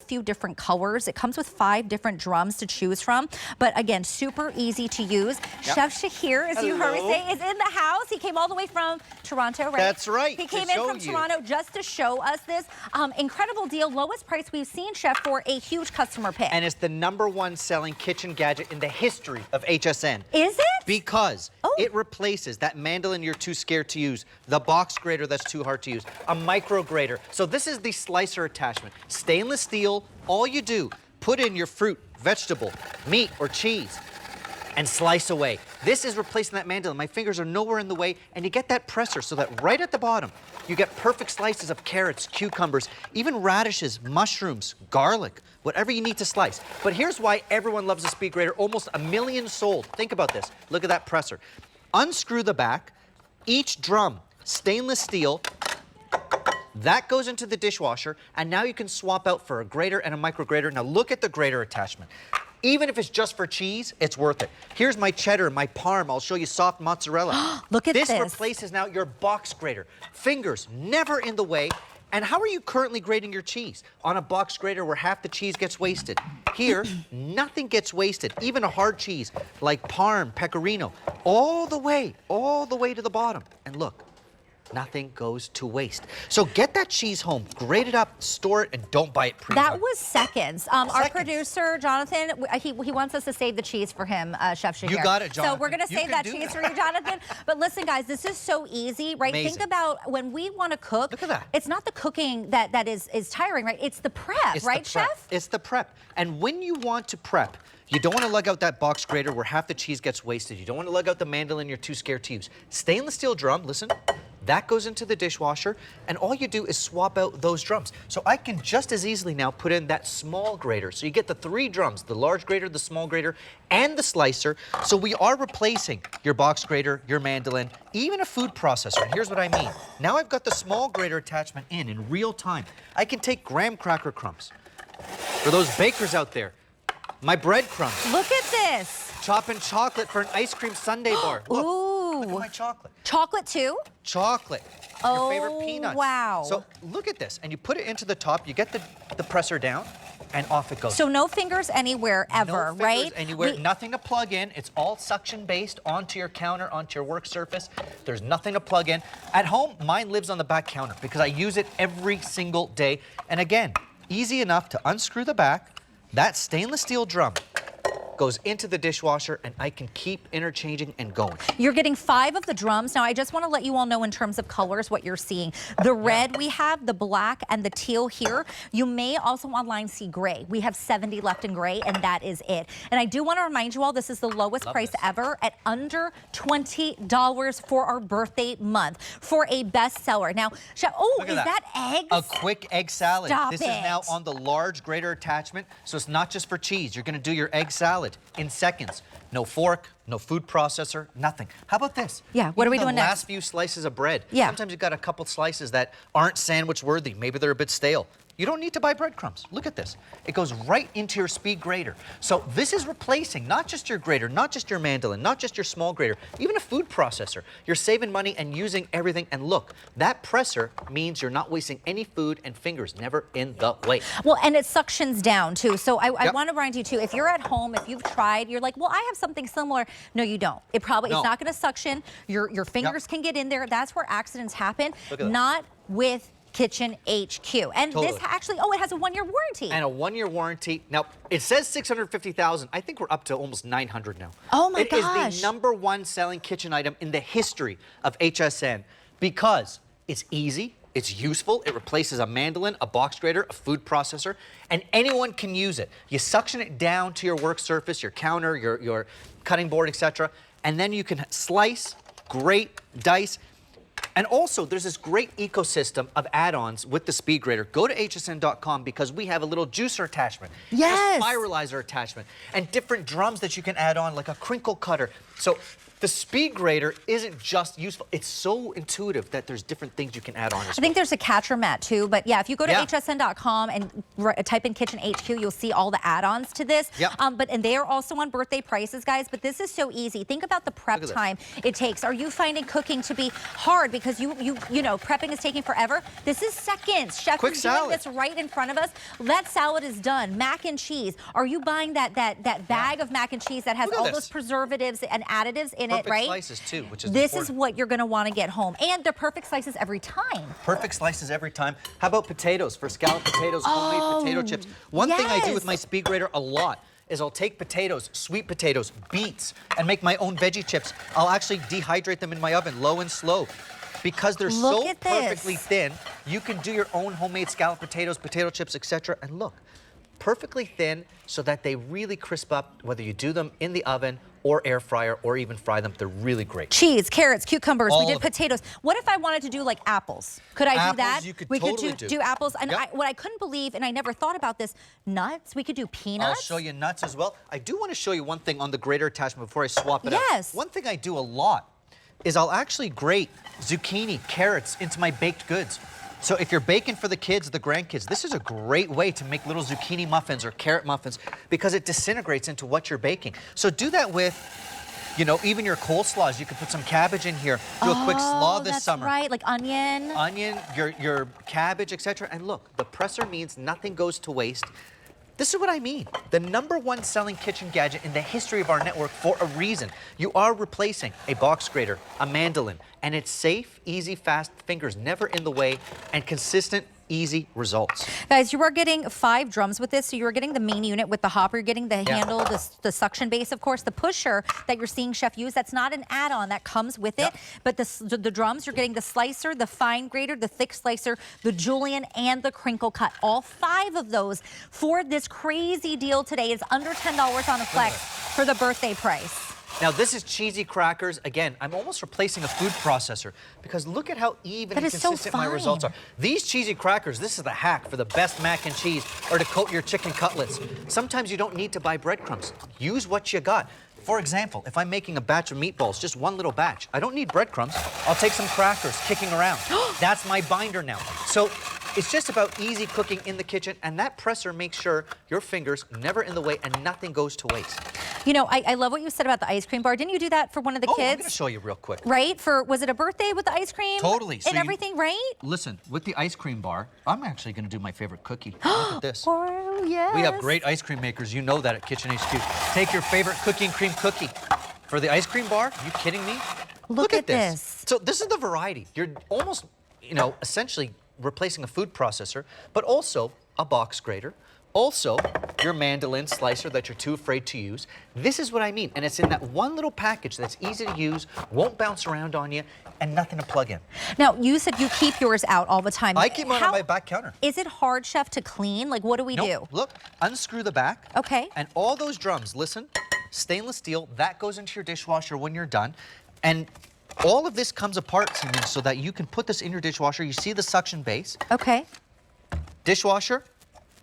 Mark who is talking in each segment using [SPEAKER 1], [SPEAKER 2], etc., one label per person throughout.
[SPEAKER 1] few different colors. It comes with 5 different drums to choose from. But again, super easy to use.
[SPEAKER 2] Yep.
[SPEAKER 1] Chef Shahir, as you heard me say, is in the house. He came all the way from Toronto, right?
[SPEAKER 2] That's right.
[SPEAKER 1] He came in from Toronto just to show us this. Incredible deal. Lowest price we've seen, Chef, for a huge customer pick.
[SPEAKER 2] And it's the #1 selling kitchen gadget in the history of HSN.
[SPEAKER 1] Is it?
[SPEAKER 2] Because it replaces that mandolin you're too scared to use, the box grater that's too hard to use, a micro grater. So this is the slicer attachment. Stainless steel, all you do, put in your fruit, vegetable, meat, or cheese, and slice away. This is replacing that mandolin. My fingers are nowhere in the way, and you get that presser so that right at the bottom, you get perfect slices of carrots, cucumbers, even radishes, mushrooms, garlic, whatever you need to slice. But here's why everyone loves the Speed Grater. Almost 1 million sold. Think about this. Look at that presser. Unscrew the back. Each drum, stainless steel. That goes into the dishwasher, and now you can swap out for a grater and a micro grater. Now look at the grater attachment. Even if it's just for cheese, it's worth it. Here's my cheddar, my parm. I'll show you soft mozzarella.
[SPEAKER 1] Look at this.
[SPEAKER 2] This replaces now your box grater. Fingers never in the way. And how are you currently grating your cheese? On a box grater where half the cheese gets wasted. Here, nothing gets wasted. Even a hard cheese like parm, pecorino, all the way to the bottom. And look. Nothing goes to waste. So get that cheese home, grate it up, store it, and don't buy it pre-done.
[SPEAKER 1] That was seconds. Our producer, Jonathan, he wants us to save the cheese for him, Chef Shahir.
[SPEAKER 2] You got it, Jonathan.
[SPEAKER 1] So we're going to save that cheese for you, Jonathan. But listen, guys, this is so easy, right?
[SPEAKER 2] Amazing.
[SPEAKER 1] Think about when we want to cook.
[SPEAKER 2] Look at that.
[SPEAKER 1] It's not the cooking that is tiring, right? It's the prep, right, Chef?
[SPEAKER 2] It's the prep. And when you want to prep, you don't want to lug out that box grater where half the cheese gets wasted. You don't want to lug out the mandolin you're too scared to use. Stainless steel drum, listen. That goes into the dishwasher, and all you do is swap out those drums. So I can just as easily now put in that small grater. So you get the 3 drums, the large grater, the small grater, and the slicer. So we are replacing your box grater, your mandolin, even a food processor. And here's what I mean. Now I've got the small grater attachment in real time. I can take graham cracker crumbs. For those bakers out there, my breadcrumbs.
[SPEAKER 1] Look at this.
[SPEAKER 2] Chopping chocolate for an ice cream sundae bar. Look.
[SPEAKER 1] Ooh.
[SPEAKER 2] Look at my chocolate.
[SPEAKER 1] Chocolate too?
[SPEAKER 2] Chocolate. Your favorite peanuts.
[SPEAKER 1] Wow.
[SPEAKER 2] So look at this. And you put it into the top. You get the presser down, and off it goes.
[SPEAKER 1] So no fingers anywhere ever,
[SPEAKER 2] no fingers
[SPEAKER 1] right?
[SPEAKER 2] Anywhere. Nothing to plug in. It's all suction based onto your counter, onto your work surface. There's nothing to plug in. At home, mine lives on the back counter because I use it every single day. And again, easy enough to unscrew the back. That stainless steel drum goes into the dishwasher, and I can keep interchanging and going.
[SPEAKER 1] You're getting 5 of the drums. Now, I just want to let you all know in terms of colors what you're seeing. The red we have, the black, and the teal here. You may also online see gray. We have 70 left in gray, and that is it. And I do want to remind you all, this is the lowest price ever at under $20 for our birthday month for a bestseller. Now, Chef, is that eggs?
[SPEAKER 2] A quick egg salad.
[SPEAKER 1] Stop
[SPEAKER 2] This
[SPEAKER 1] it.
[SPEAKER 2] is now on the large grater attachment, so it's not just for cheese. You're going to do your egg salad in seconds. No fork, no food processor, nothing. How about this?
[SPEAKER 1] Yeah, what are we doing next?
[SPEAKER 2] The last few slices of bread.
[SPEAKER 1] Yeah.
[SPEAKER 2] Sometimes you've got a couple slices that aren't sandwich worthy. Maybe they're a bit stale. You don't need to buy breadcrumbs. Look at this. It goes right into your Speed Grater. So this is replacing not just your grater, not just your mandolin, not just your small grater, even a food processor. You're saving money and using everything. And look, that presser means you're not wasting any food and fingers never in the way.
[SPEAKER 1] Well, and it suctions down too. So I want to remind you too, if you're at home, if you've tried, you're like, well, I have something similar. No, you don't. It's not going to suction. Your fingers can get in there. That's where accidents happen. Not with Kitchen HQ. And this actually, it has a 1-year warranty.
[SPEAKER 2] And a 1-year warranty. Now, it says 650,000. I think we're up to almost 900 now.
[SPEAKER 1] Oh my gosh.
[SPEAKER 2] It is the #1 selling kitchen item in the history of HSN because it's easy, it's useful, it replaces a mandolin, a box grater, a food processor, and anyone can use it. You suction it down to your work surface, your counter, your cutting board, etc., and then you can slice, grate, dice. And also, there's this great ecosystem of add-ons with the Speed Grater. Go to hsn.com because we have a little juicer attachment,
[SPEAKER 1] yes,
[SPEAKER 2] a spiralizer attachment, and different drums that you can add on, like a crinkle cutter. So The Speed Grater isn't just useful. It's so intuitive that there's different things you can add on as well.
[SPEAKER 1] I think there's a catcher mat too, but yeah, if you go to
[SPEAKER 2] Yeah.
[SPEAKER 1] hsn.com and type in Kitchen HQ, you'll see all the add-ons to this.
[SPEAKER 2] Yeah.
[SPEAKER 1] And they are also on birthday prices, guys, but this is so easy. Think about the prep time it takes. Are you finding cooking to be hard because you know, prepping is taking forever? This is seconds. Chef
[SPEAKER 2] Quick
[SPEAKER 1] is doing
[SPEAKER 2] salad.
[SPEAKER 1] this right in front of us. That salad is done. Mac and cheese. Are you buying that bag of mac and cheese that has
[SPEAKER 2] Look at
[SPEAKER 1] all
[SPEAKER 2] this.
[SPEAKER 1] those preservatives and additives in it,
[SPEAKER 2] Perfect
[SPEAKER 1] right?
[SPEAKER 2] slices too, which is
[SPEAKER 1] This
[SPEAKER 2] important.
[SPEAKER 1] is what you're going to want to get home. And they're perfect slices every time.
[SPEAKER 2] Perfect slices every time. How about potatoes? For scalloped potatoes, homemade potato chips. One thing I do with my Speed Grater a lot is I'll take potatoes, sweet potatoes, beets, and make my own veggie chips. I'll actually dehydrate them in my oven, low and slow. Because they're
[SPEAKER 1] Look
[SPEAKER 2] so
[SPEAKER 1] at this.
[SPEAKER 2] perfectly thin, you can do your own homemade scalloped potatoes, potato chips, etc. And look, perfectly thin so that they really crisp up, whether you do them in the oven or air fryer or even fry them. They're really great.
[SPEAKER 1] Cheese, carrots, cucumbers,
[SPEAKER 2] All
[SPEAKER 1] we did
[SPEAKER 2] of it.
[SPEAKER 1] potatoes. What if I wanted to do like apples? Could I do
[SPEAKER 2] Apples,
[SPEAKER 1] that?
[SPEAKER 2] you could
[SPEAKER 1] we
[SPEAKER 2] totally
[SPEAKER 1] could
[SPEAKER 2] do.
[SPEAKER 1] do apples. And
[SPEAKER 2] Yep.
[SPEAKER 1] what I couldn't believe, and I never thought about this, nuts. We could do peanuts.
[SPEAKER 2] I'll show you nuts as well. I do want to show you one thing on the grater attachment before I swap it out.
[SPEAKER 1] Yes.
[SPEAKER 2] One thing I do a lot is I'll actually grate zucchini, carrots into my baked goods. So if you're baking for the kids, the grandkids, this is a great way to make little zucchini muffins or carrot muffins because it disintegrates into what you're baking. So do that with, you know, even your coleslaws. You could put some cabbage in here, do a quick slaw this
[SPEAKER 1] that's
[SPEAKER 2] summer.
[SPEAKER 1] right, like onion.
[SPEAKER 2] Onion, your cabbage, etc. And look, the presser means nothing goes to waste. This is what I mean. The #1 selling kitchen gadget in the history of our network for a reason. You are replacing a box grater, a mandolin, and it's safe, easy, fast, fingers never in the way, and consistent, easy results.
[SPEAKER 1] Guys, you are getting 5 drums with this. So you're getting the main unit with the hopper. You're getting the handle, the suction base, of course. The pusher that you're seeing Chef use, that's not an add-on. That comes with it. But the drums, you're getting the slicer, the fine grater, the thick slicer, the julienne, and the crinkle cut. All 5 of those for this crazy deal today. It's under $10 on a Flex for the birthday price.
[SPEAKER 2] Now this is cheesy crackers. Again, I'm almost replacing a food processor because look at how even
[SPEAKER 1] That
[SPEAKER 2] and
[SPEAKER 1] is so
[SPEAKER 2] consistent my results are.
[SPEAKER 1] fine.
[SPEAKER 2] These cheesy crackers, this is the hack for the best mac and cheese or to coat your chicken cutlets. Sometimes you don't need to buy breadcrumbs. Use what you got. For example, if I'm making a batch of meatballs, just one little batch, I don't need breadcrumbs. I'll take some crackers kicking around. That's my binder now. So it's just about easy cooking in the kitchen, and that presser makes sure your fingers never in the way and nothing goes to waste.
[SPEAKER 1] You know, I love what you said about the ice cream bar. Didn't you do that for one of the
[SPEAKER 2] I'm
[SPEAKER 1] kids?
[SPEAKER 2] gonna show you real quick.
[SPEAKER 1] Right? Was it a birthday with the ice cream?
[SPEAKER 2] Totally. So
[SPEAKER 1] And
[SPEAKER 2] you-
[SPEAKER 1] everything, right?
[SPEAKER 2] Listen, with the ice cream bar, I'm actually gonna do my favorite cookie. Look at this.
[SPEAKER 1] Oh, yes.
[SPEAKER 2] We have great ice cream makers. You know that at Kitchen HQ. Take your favorite cookie and cream cookie. For the ice cream bar, are you kidding me?
[SPEAKER 1] Look at this.
[SPEAKER 2] So this is the variety. You're almost, you know, essentially replacing a food processor, but also a box grater. Also, your mandolin slicer that you're too afraid to use. This is what I mean. And it's in that one little package that's easy to use, won't bounce around on you, and nothing to plug in.
[SPEAKER 1] Now, you said you keep yours out all the time.
[SPEAKER 2] I keep mine on my back counter.
[SPEAKER 1] Is it hard, Chef, to clean? Like, what do we do?
[SPEAKER 2] Look, unscrew the back.
[SPEAKER 1] Okay.
[SPEAKER 2] And all those drums, listen, stainless steel, that goes into your dishwasher when you're done. And all of this comes apart so that you can put this in your dishwasher. You see the suction base.
[SPEAKER 1] Okay.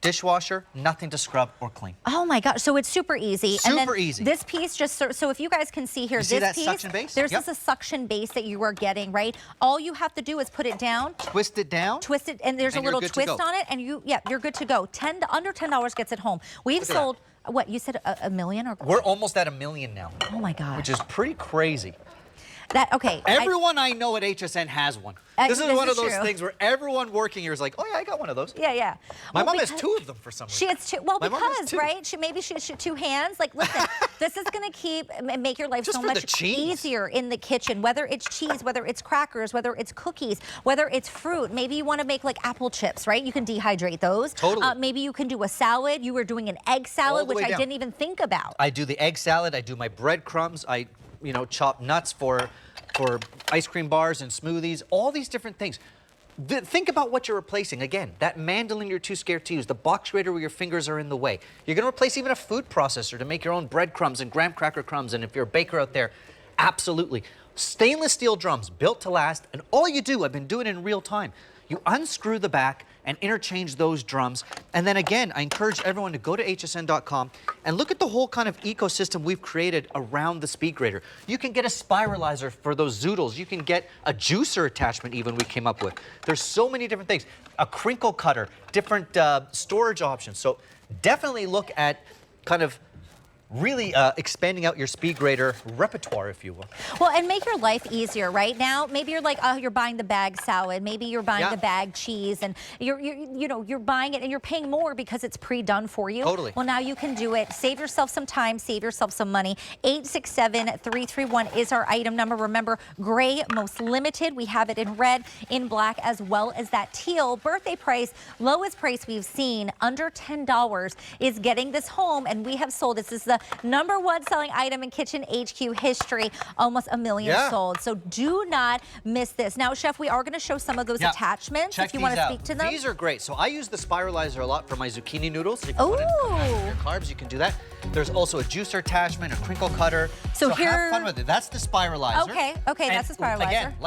[SPEAKER 2] Dishwasher, nothing to scrub or clean.
[SPEAKER 1] Oh my gosh, so it's super easy. And
[SPEAKER 2] Super
[SPEAKER 1] then
[SPEAKER 2] easy.
[SPEAKER 1] This piece just, so if you guys can see here,
[SPEAKER 2] You see
[SPEAKER 1] this
[SPEAKER 2] that
[SPEAKER 1] piece,
[SPEAKER 2] suction base?
[SPEAKER 1] there's
[SPEAKER 2] Yep.
[SPEAKER 1] just a suction base that you are getting, right? All you have to do is put it down,
[SPEAKER 2] Twist it down.
[SPEAKER 1] twist it, and there's
[SPEAKER 2] And
[SPEAKER 1] a
[SPEAKER 2] you're
[SPEAKER 1] little
[SPEAKER 2] good to
[SPEAKER 1] twist
[SPEAKER 2] go.
[SPEAKER 1] on it, and you're good to go. Under $10 gets it home. We've
[SPEAKER 2] Look at
[SPEAKER 1] sold, what, you said a million or?
[SPEAKER 2] We're almost at 1 million now,
[SPEAKER 1] Oh my gosh.
[SPEAKER 2] which is pretty crazy.
[SPEAKER 1] Okay.
[SPEAKER 2] Everyone I know at HSN has one. This is
[SPEAKER 1] this
[SPEAKER 2] one
[SPEAKER 1] is
[SPEAKER 2] of those
[SPEAKER 1] true.
[SPEAKER 2] things where everyone working here is like, oh yeah, I got one of those.
[SPEAKER 1] Yeah.
[SPEAKER 2] My
[SPEAKER 1] Well,
[SPEAKER 2] mom has
[SPEAKER 1] because-
[SPEAKER 2] 2 of them for some reason.
[SPEAKER 1] She has 2. Well,
[SPEAKER 2] My mom has
[SPEAKER 1] because,
[SPEAKER 2] 2.
[SPEAKER 1] right? Maybe she has 2 hands. Like, listen, this is going to make your life
[SPEAKER 2] Just
[SPEAKER 1] so
[SPEAKER 2] for the
[SPEAKER 1] much
[SPEAKER 2] cheese.
[SPEAKER 1] easier in the kitchen. Whether it's cheese, whether it's crackers, whether it's cookies, whether it's fruit. Maybe you want to make like apple chips, right? You can dehydrate those.
[SPEAKER 2] Totally.
[SPEAKER 1] Maybe you can do a salad. You were doing an egg salad,
[SPEAKER 2] All the
[SPEAKER 1] which
[SPEAKER 2] way
[SPEAKER 1] I
[SPEAKER 2] down.
[SPEAKER 1] didn't even think about.
[SPEAKER 2] I do the egg salad. I do my breadcrumbs. I, chop nuts for ice cream bars and smoothies. All these different things. Think about what you're replacing. Again, that mandolin you're too scared to use, the box grater where your fingers are in the way. You're going to replace even a food processor to make your own breadcrumbs and graham cracker crumbs. And if you're a baker out there, absolutely. Stainless steel drums built to last. And all you do, I've been doing it in real time. You unscrew the back and interchange those drums. And then again, I encourage everyone to go to hsn.com And look at the whole kind of ecosystem we've created around the speed grater. You can get a spiralizer for those zoodles. You can get a juicer attachment even we came up with. There's so many different things. A crinkle cutter, different storage options. So definitely look at kind of really expanding out your speed grater repertoire, if you will.
[SPEAKER 1] Well, and make your life easier. Right now, maybe you're like, oh, you're buying the bag salad. Maybe you're buying the bag cheese, and you're buying it, and you're paying more because it's pre-done for you.
[SPEAKER 2] Totally.
[SPEAKER 1] Well, now you can do it. Save yourself some time. Save yourself some money. 867-331 is our item number. Remember, gray most limited. We have it in red, in black, as well as that teal. Birthday price, lowest price we've seen, under $10 is getting this home, and we have sold. This is the #1 selling item in Kitchen HQ history, almost 1 million sold. So do not miss this. Now, Chef, we are going to show some of those attachments if you want to speak to them.
[SPEAKER 2] These are great. So I use the spiralizer a lot for my zucchini noodles. If you
[SPEAKER 1] Ooh.
[SPEAKER 2] want to your carbs, you can do that. There's also a juicer attachment, a crinkle cutter.
[SPEAKER 1] So
[SPEAKER 2] have fun with it. That's the spiralizer.
[SPEAKER 1] Okay, that's the spiralizer.
[SPEAKER 2] Again, like